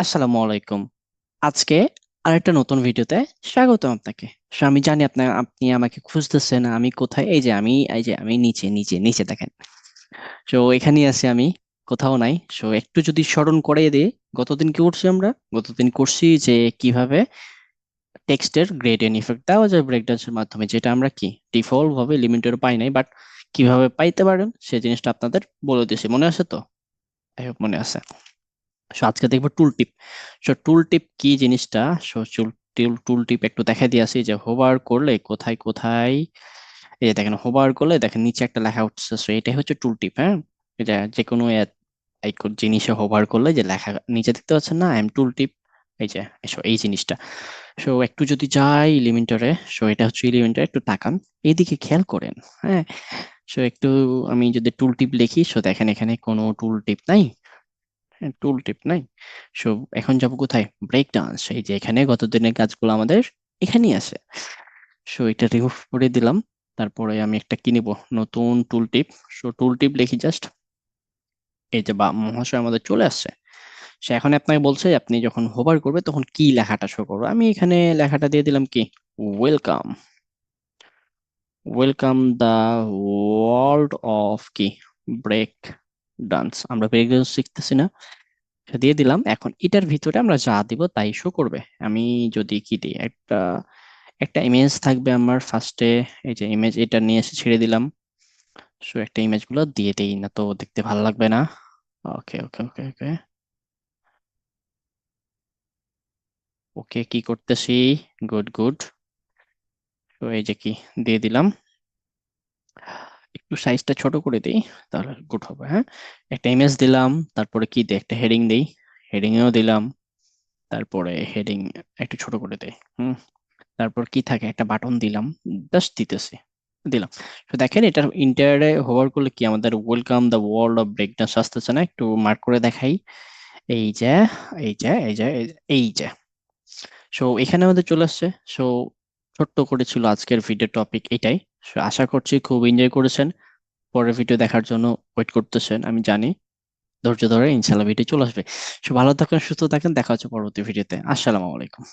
আসসালামু আলাইকুম। আজকে আরেকটা নতুন ভিডিওতে স্বাগতম আপনাকে। আমি জানি আপনি আমাকে খুঁজতেছেন, আমি কোথায়। এই যে আমি নিচে নিচে নিচে দেখেন। এখানেই আছি আমি, কোথাও নাই। একটু যদি স্মরণ করিয়ে দিই, গতদিন কি করছি আমরা? গতদিন করছি যে কিভাবে টেক্সটের গ্রেডিয়েন্ট ইফেক্ট দেওয়া যায় ব্রেকডান্সের মাধ্যমে, যেটা আমরা কি ডিফল্ট ভাবে এলিমেন্টের পাই নাই, বাট কিভাবে পাইতে পারেন সেই জিনিসটা আপনাদের বলে দিয়েছি। মনে আছে তো? I hope মনে আছে। আজকে দেখবো টুল টিপ। টুল টিপ কি জিনিসটা? টুল টিপ একটু দেখা দিয়েছি যে হোভার করলে কোথায় কোথায়। এই যে দেখেন, হোভার করলে দেখেন নিচে একটা লেখা উঠছে। এটাই হচ্ছে টুল টিপ। হ্যাঁ, এটা যে কোনো জিনিসে হোভার করলে যে লেখা নিচে দেখতে পাচ্ছেন না, টুল টিপ। এই যে এই জিনিসটা। একটু যদি যাই এলিমেন্টারে, এটা হচ্ছে এলিমেন্টার, একটু তাকান, এইদিকে খেয়াল করেন। হ্যাঁ, একটু আমি যদি টুল টিপ লিখি, দেখেন এখানে কোনো টুল টিপ নাই। হ্যাঁ, টুল টিপ নাই। সো এখন যাব কোথায়? Break dance. এই যে এখানে গত দিনের কাজগুলো আমাদের এখানেই আছে। এটা রিমুভ করে দিলাম। তারপরে আমি একটা কি নিব? নতুন টুল টিপ। টুল টিপ লিখি জাস্ট। এই যে বা মহাশয় আমাদের চলে আসছে। এখন আপনাকে বলছে আপনি যখন হোভার করবে তখন কি লেখাটা শো করবে। আমি এখানে লেখাটা দিয়ে দিলাম কি, welcome. Welcome the world of কি, ব্রেক ডান্স। আমরা ব্রেক ডান্স শিখতেছি না? দিয়ে দিলাম। এখন এটার ভিতরে আমরা যা দিব তাই শো করবে। আমি যদি কি দিই, একটা একটা ইমেজ থাকবে আমার ফার্স্টে। এই যে ইমেজ, এটা নিয়ে এসে ছেড়ে দিলাম। একটা ইমেজ গুলো দিয়ে দেই, না তো দেখতে ভালো লাগবে না। ওকে ওকে ওকে ওকে ওকে, কি করতেছি? Good good. এই যে কি দিয়ে দিলাম। একটু সাইজটা ছোট করে দিই, তাহলে গুড হবে। হ্যাঁ, একটা ইমেজ দিলাম। তারপরে কি দিই, একটা হেডিং দিই। হেডিং এও দিলাম। তারপরে হেডিং একটু ছোট করে দেই। হুম। তারপর কি থাকে, একটা বাটন দিলাম। জাস্ট দিতেছি, দিলাম। তো দেখেন, এটা ইন্টারে হোভার করলে কি আমাদের welcome the world of break dance আসতেছে না? একটু মার্ক করে দেখাই। এই যে এই যে এখানে আমাদের চলে আসছে। সো ছোট্ট করে ছিল আজকের ভিডিও টপিক এটাই। আশা করছি খুব এনজয় করেছেন। পরের ভিডিও দেখার জন্য ওয়েট করতেছেন আমি জানি। ধৈর্য ধরে ইনশাল্লাহ ভিডিও চলে আসবে। ভালো থাকেন, সুস্থ থাকেন, দেখা হচ্ছে পরবর্তী ভিডিওতে। আসসালামু আলাইকুম।